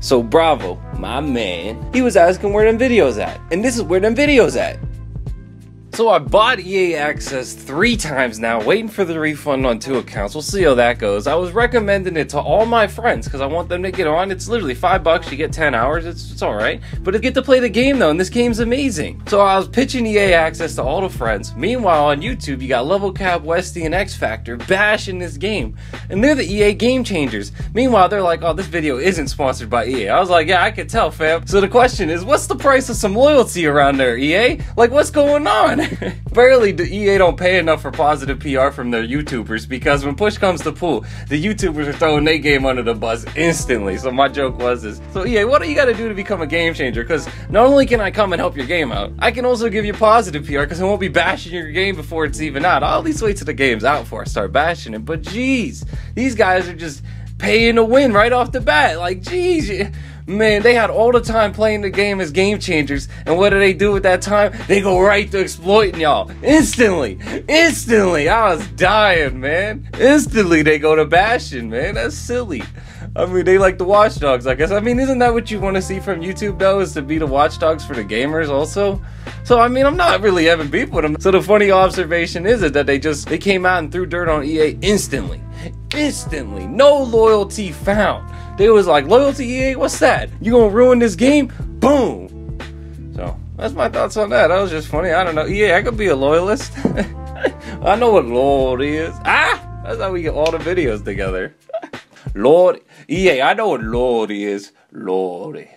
So Bravo, my man, he was asking where them videos at. And this is where them videos at. So I bought EA Access 3 times now, waiting for the refund on 2 accounts. We'll see how that goes. I was recommending it to all my friends because I want them to get on. It's literally $5, you get 10 hours, it's alright. But I get to play the game though, and this game's amazing. So I was pitching EA Access to all the friends. Meanwhile on YouTube, you got Level Cap, Westy, and X Factor bashing this game. And they're the EA game changers. Meanwhile, they're like, oh, this video isn't sponsored by EA. I was like, yeah, I can tell, fam. So the question is, what's the price of some loyalty around there, EA? Like, what's going on? Apparently the EA don't pay enough for positive PR from their YouTubers, because when push comes to pull, the YouTubers are throwing their game under the bus instantly. So my joke was this: so EA, what do you gotta do to become a game changer? Because not only can I come and help your game out, I can also give you positive PR because I won't be bashing your game before it's even out. I'll at least wait till the game's out before I start bashing it. But geez, these guys are just paying to win right off the bat. Like, geez, man, they had all the time playing the game as game changers, and what do they do with that time? They go right to exploiting y'all. Instantly. I was dying, man. Instantly they go to bashing, man. That's silly. I mean, they like the watchdogs, I guess. I mean, isn't that what you want to see from YouTube, though, is to be the watchdogs for the gamers also? So, I mean, I'm not really having beef with them. So the funny observation is that they came out and threw dirt on EA instantly. Instantly. No loyalty found. They was like, loyalty, EA, what's that? You gonna ruin this game? Boom. So, that's my thoughts on that. That was just funny. I don't know. EA, I could be a loyalist. I know what Lord is. That's how we get all the videos together. Lord, EA, I know what Lord is. Lordy.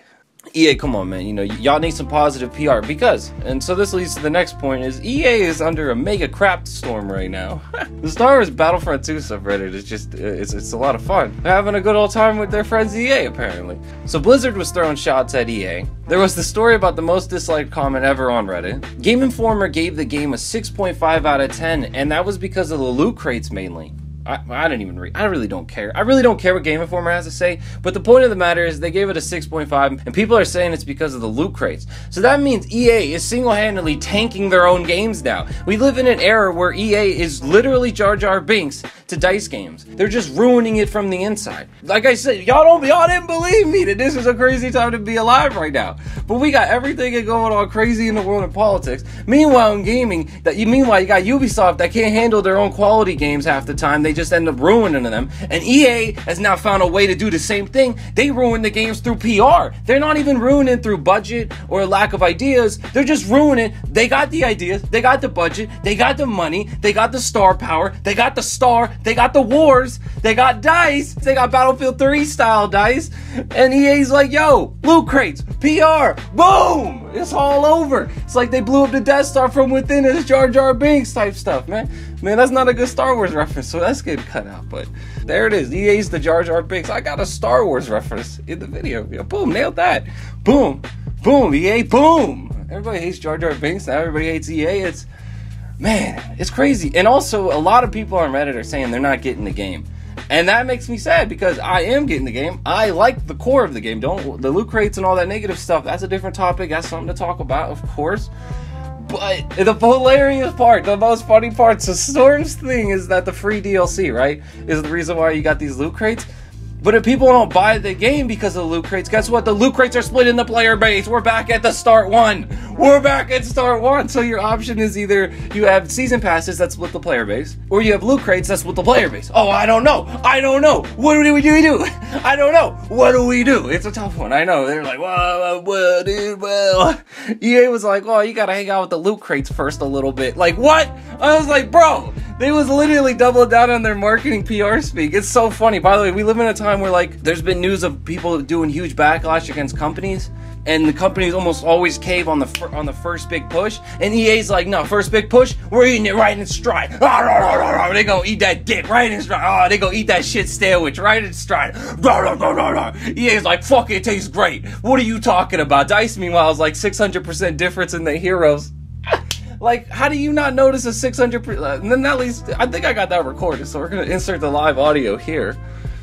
EA, come on, man. You know, y'all need some positive PR because, and so this leads to the next point, is EA is under a mega crap storm right now. The Star Wars Battlefront 2 subreddit is just, it's a lot of fun. They're having a good old time with their friends EA, apparently. So Blizzard was throwing shots at EA. There was the story about the most disliked comment ever on Reddit. Game Informer gave the game a 6.5 out of 10, and that was because of the loot crates mainly. I didn't even read. I really don't care. I really don't care what Game Informer has to say, but the point of the matter is they gave it a 6.5, and people are saying it's because of the loot crates. So that means EA is single-handedly tanking their own games now. We live in an era where EA is literally Jar Jar Binks to dice games. They're just ruining it from the inside. Like I said, y'all didn't believe me that this is a crazy time to be alive right now. But we got everything going on crazy in the world of politics. Meanwhile, in gaming, you got Ubisoft that can't handle their own quality games half the time. They just end up ruining them, and EA has now found a way to do the same thing. They ruin the games through PR. They're not even ruining through budget or lack of ideas. They're just ruining. They got the ideas, they got the budget, they got the money, they got the star power, they got the star, they got the wars, they got dice, they got Battlefield 3 style dice, and EA's like, yo, loot crates, PR, boom, it's all over. It's like they blew up the Death Star from within. It's Jar Jar Binks type stuff, man. Man, that's not a good Star Wars reference, so that's getting cut out, but there it is. EA's the Jar Jar Binks. I got a Star Wars reference in the video. Yeah, boom, nailed that. Boom, boom, EA, boom. Everybody hates Jar Jar Binks, now everybody hates EA. Man, it's crazy. And also, a lot of people on Reddit are saying they're not getting the game. And that makes me sad because I am getting the game. I like the core of the game. The loot crates and all that negative stuff, that's a different topic. That's something to talk about, of course. But the hilarious part, the most funny part, so Storm's thing is that the free DLC, right, is the reason why you got these loot crates. But if people don't buy the game because of the loot crates, guess what? The loot crates are split in the player base. We're back at the start one. We're back at start one. So your option is either you have season passes that split the player base, or you have loot crates that split the player base. Oh, I don't know. What do we do? I don't know. What do we do? It's a tough one. I know. They're like, well, dude, well. EA was like, well, you gotta hang out with the loot crates first a little bit. Like, what? I was like, bro. They was literally doubling down on their marketing PR speak. It's so funny. By the way, we live in a time where, like, there's been news of people doing huge backlash against companies, and the companies almost always cave on the first big push. And EA's like, no, first big push, we're eating it right in stride. They gonna eat that dick right in stride. They gonna eat that shit sandwich right in stride. EA's like, fuck it, tastes great. What are you talking about? DICE, meanwhile, is like 600% difference in the heroes. Like, how do you not notice a 600%? And then at least, I think I got that recorded, so we're going to insert the live audio here.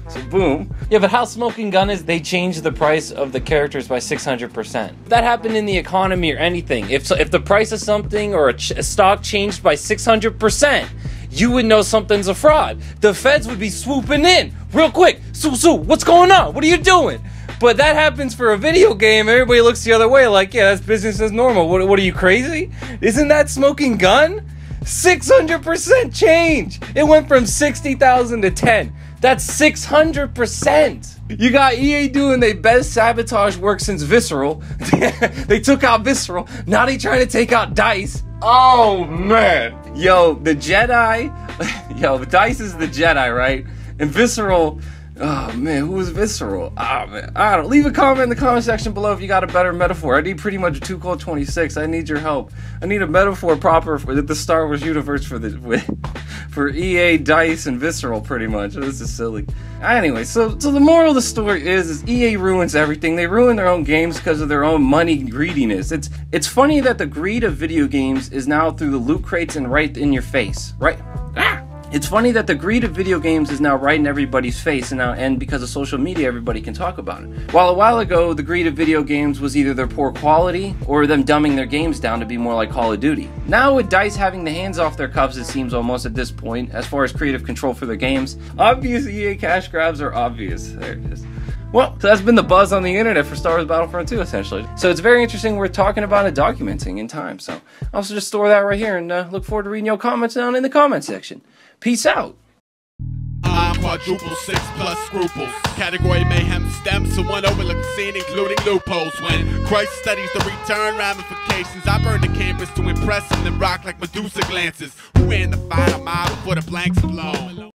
So, boom. Yeah, but how Smoking Gun is, they changed the price of the characters by 600%. If that happened in the economy or anything, if the price of something or a stock changed by 600%, you would know something's a fraud. The feds would be swooping in real quick. Sue, what's going on? What are you doing? But that happens for a video game. Everybody looks the other way like, yeah, that's business as normal. What are you, crazy? Isn't that smoking gun? 600% change. It went from 60,000 to 10. That's 600%. You got EA doing their best sabotage work since Visceral. They took out Visceral. Now they trying to take out DICE. Oh, man. Yo, the Jedi. Yo, DICE is the Jedi, right? And Visceral. Oh, man, who was Visceral? Oh, man. I don't know. Leave a comment in the comment section below if you got a better metaphor. I need pretty much a 2 Cold 26. I need your help. I need a metaphor proper for the Star Wars universe for EA, DICE, and Visceral, pretty much. This is silly. Anyway, so the moral of the story is EA ruins everything. They ruin their own games because of their own money greediness. It's funny that the greed of video games is now through the loot crates and right in your face. Right? Ah! It's funny that the greed of video games is now right in everybody's face, and because of social media, everybody can talk about it. While a while ago, the greed of video games was either their poor quality or them dumbing their games down to be more like Call of Duty. Now with DICE having the hands off their cuffs, it seems almost at this point, as far as creative control for their games, obvious EA cash grabs are obvious. There it is. Well, so that's been the buzz on the internet for Star Wars Battlefront 2, essentially. So it's very interesting we're talking about and documenting in time. So I'll also just store that right here and look forward to reading your comments down in the comment section. Peace out. I'm quadruple 6+ scruples. Category mayhem stems to one overlooked scene, including loopholes. When Christ studies the return ramifications, I burn the canvas to impress and then rock like Medusa glances. Who in the final mile before the blanks are blown?